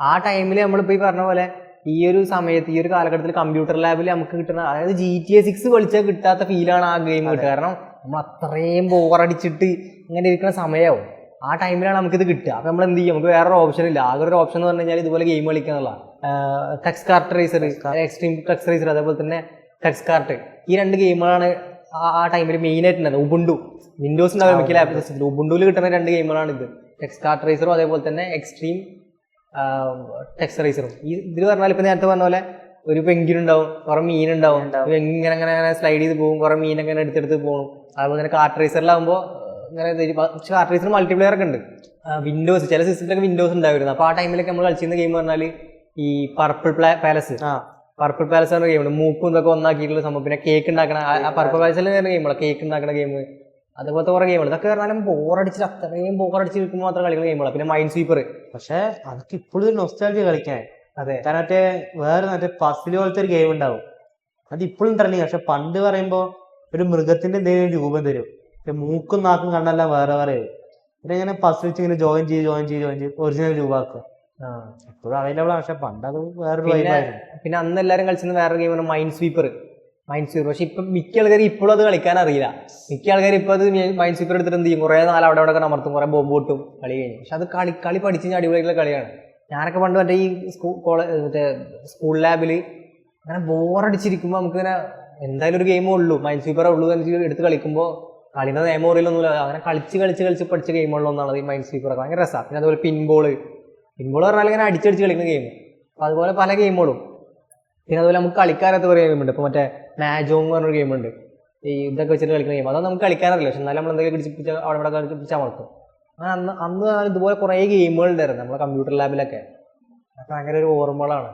ആ ടൈമിൽ നമ്മളിപ്പോൾ ഈ പറഞ്ഞ പോലെ ഈ ഒരു സമയത്ത് ഈ ഒരു കാലഘട്ടത്തിൽ കമ്പ്യൂട്ടർ ലാബിൽ നമുക്ക് കിട്ടുന്ന അതായത് GTA 6 കളിച്ചാൽ കിട്ടാത്ത ഫീലാണ് ആ ഗെയിം കിട്ടുക. കാരണം നമ്മൾ അത്രയും ബോറടിച്ചിട്ട് ഇങ്ങനെ ഇരിക്കുന്ന സമയമാവും. ആ ടൈമിലാണ് നമുക്കിത് കിട്ടുക. അപ്പോൾ നമ്മൾ എന്ത് ചെയ്യും? നമുക്ക് വേറൊരു ഓപ്ഷൻ ഇല്ല. ആകെ ഒരു ഓപ്ഷൻ എന്ന് പറഞ്ഞു കഴിഞ്ഞാൽ ഇതുപോലെ ഗെയിം കളിക്കുക എന്നുള്ള tex kart racer, extreme tex racer, അതേപോലെ തന്നെ ടെക്സ് കാർട്ട്. ഈ രണ്ട് ഗെയിമുകളാണ് ആ ടൈമിൽ മെയിൻ ആയിട്ടുണ്ടായത്. ഉബുണ്ടു, വിൻഡോസ് ഉണ്ടാവും മിക്ക ലാപ്പ് സിസ്റ്റത്തിൽ. ഉബുണ്ടുവിൽ കിട്ടുന്ന രണ്ട് ഗെയിമുകളാണ് ഇത്, ടെക്സ് കാർട്ട് റേസറും അതേപോലെ തന്നെ എക്സ്ട്രീം ടെക്സ് റേസറും. ഇതിൽ പറഞ്ഞാൽ ഇപ്പം നേരത്തെ പറഞ്ഞ പോലെ ഒരു പെങ്കിനുണ്ടാവും, കുറെ മീനുണ്ടാവും, ഇങ്ങനെ അങ്ങനെ അങ്ങനെ സ്ലൈഡ് ചെയ്ത് പോകും, കുറെ മീനൊക്കെ ഇങ്ങനെ എടുത്തെടുത്ത് പോകും. അതുപോലെ തന്നെ കാർട്ട് റേസറിലാകുമ്പോൾ ഇങ്ങനെ പക്ഷേ കാർട്ട് റേസർ മൾട്ടിപ്ലെയർ ഒക്കെ ഉണ്ട്. വിൻഡോസ് ചില സിസ്റ്റത്തിലൊക്കെ വിൻഡോസ് ഉണ്ടായിരുന്നു. അപ്പോൾ ആ ടൈമിലൊക്കെ നമ്മൾ കളിച്ചിരുന്ന ഗെയിം പറഞ്ഞാൽ ഈ പർപ്പിൾ പാലസ്. പർപ്പിൾ പാലസ് എന്ന ഗെയിമുണ്ട്, മൂക്കും ഇതൊക്കെ ഒന്നാക്കിയിട്ടുള്ള സംഭവം. പിന്നെ കേക്ക് ഉണ്ടാക്കണ ആ പർപ്പിൾ പാലസിൽ വരുന്ന ഗെയിമുള്ള കേക്ക് ഉണ്ടാക്കുന്ന ഗെയിം, അതുപോലത്തെ കുറെ ഗെയിമുകൾ. ഇതൊക്കെ പറഞ്ഞാലും ബോറടിച്ചിട്ട് അത്രയും ബോറടിച്ചിരിക്കുമ്പോൾ മാത്രം കളിക്കുന്ന ഗെയിമുകളാണ്. പിന്നെ മൈൻഡ് സ്വീപ്പർ. പക്ഷെ അതൊക്കെ ഇപ്പോഴും നൊസ്റ്റാൾജിയ കളിക്കാൻ. അതെ, കാരണം മറ്റേ പസിൽ പോലത്തെ ഒരു ഗെയിം ഉണ്ടാവും, അത് ഇപ്പോഴും ട്രെൻഡിങ്. പക്ഷെ പണ്ട് പറയുമ്പോൾ ഒരു മൃഗത്തിന്റെ എന്തെങ്കിലും രൂപം തരും, മൂക്കും നാക്കും കണ്ണെല്ലാം വേറെ വേറെ. പിന്നെ ഇങ്ങനെ പസിൽ വെച്ച് ഇങ്ങനെ ജോയിൻ ചെയ്ത് ഒറിജിനൽ രൂപമാക്കുക. എപ്പോഴും അവൈലബിൾ ആണ്. പക്ഷെ പണ്ട് അത് വേറൊരു വൈബായിരുന്നു. പിന്നെ അന്ന് എല്ലാവരും കളിച്ചിരുന്ന വേറൊരു ഗെയിമാണ് മൈൻഡ് സ്വീപ്പർ. പക്ഷെ ഇപ്പം മിക്ക ആൾക്കാർ ഇപ്പോഴും അത് കളിക്കാൻ അറിയില്ല. മിക്ക ആൾക്കാർ ഇപ്പോൾ അത് മൈൻഡ് സ്വീപ്പർ എടുത്തിട്ട് എന്ത് ചെയ്യും, കുറേ നാൾ അവിടെ അവിടെ അമർത്തും, കുറേ ബോംബ് പൊട്ടും, കളി കഴിഞ്ഞു. പക്ഷെ അത് കളി പഠിച്ച് കഴിഞ്ഞാൽ അടിപൊളിയായിട്ടുള്ള കളിയാണ്. ഞാനൊക്കെ പണ്ട് മറ്റേ ഈ മറ്റേ സ്കൂൾ ലാബിൽ അങ്ങനെ ബോറടിച്ചിരിക്കുമ്പോൾ നമുക്കിങ്ങനെ എന്തായാലും ഒരു ഗെയിമേ ഉള്ളൂ, മൈൻഡ് സ്വീപ്പറേ ഉള്ളൂ എന്ന് എടുത്ത് കളിക്കുമ്പോൾ കളിയുടെ നിയമം അറിയില്ലൊന്നുമില്ല. അങ്ങനെ കളിച്ച് പഠിച്ച ഗെയിമുകളിലൊന്നാണ് ഈ മൈൻഡ് സ്വീപ്പറൊക്കെ. ഭയങ്കര രസമാണ്. പിന്നെ അതുപോലെ പിൻബോൾ പറഞ്ഞാൽ ഇങ്ങനെ അടിച്ചടിച്ച് കളിക്കുന്ന ഗെയിം. അപ്പം അതുപോലെ പല ഗെയിമുകളും. പിന്നെ അതുപോലെ നമുക്ക് കളിക്കാനത്ത് കുറേ ഗെയിമുണ്ട്. ഇപ്പോൾ മറ്റേ മാജോങ് പറഞ്ഞൊരു ഗെയിമുണ്ട്, ഈ ഇതൊക്കെ വെച്ചിട്ട് കളിക്കുന്ന ഗെയിം. അതൊന്നും നമുക്ക് കളിക്കാനറിയില്ല. പക്ഷെ എന്നാലും നമ്മൾ എന്തെങ്കിലും പിടിച്ചിപ്പിച്ച് അവിടെ കളിപ്പിച്ചാൽ മറക്കും. അങ്ങനെ അന്ന് ഇതുപോലെ കുറേ ഗെയിമുകൾ ഉണ്ടായിരുന്നു നമ്മുടെ കമ്പ്യൂട്ടർ ലാബിലൊക്കെ. അതൊക്കെ ഭയങ്കര ഒരു ഓർമ്മകളാണ്.